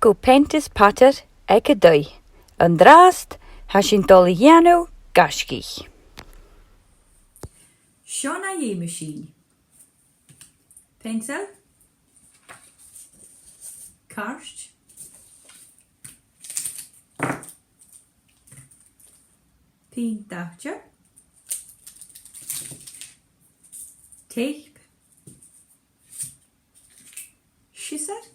go pentis pater ag a dui. An drast has sin doliano Gaisgich. Sean a machine. Pencil. Karst. Peant dachtje. Tape. Schisser.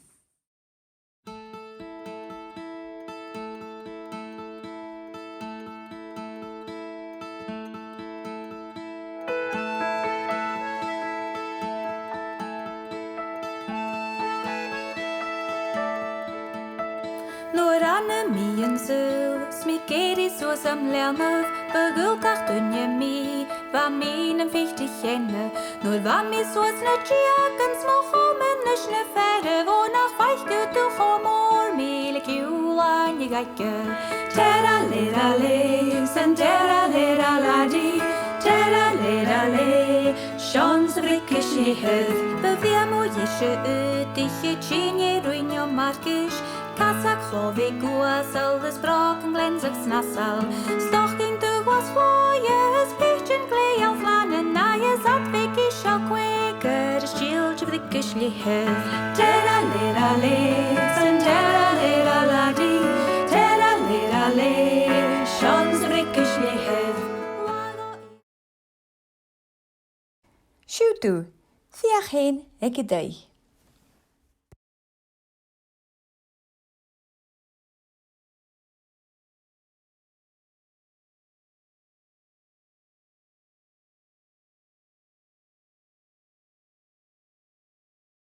Lord Anne mi en sul, smikeri so som lerner, begulkach dunje mi, va min en fichtig henne, nur va mi so snatchiakens mochomen ne färre, wo nach weich gut du homor, mile kulan je geike. Terra lera le, sen terra lera la di, terra lera le, sjans vrikkish je höf, beviamo jische ut, ich chinje ruinjo markish, Kasak chlove guas al des braken glenzig snassal. Stocking to was voyes, pitchen clay al flannen, naie zat vekish al quaker, schilch vrikkish lihev. Terra lera le, sen terra lera la di, terra lera le, shons vrikkish lihev. Siw dw, fiach heen ag a dui.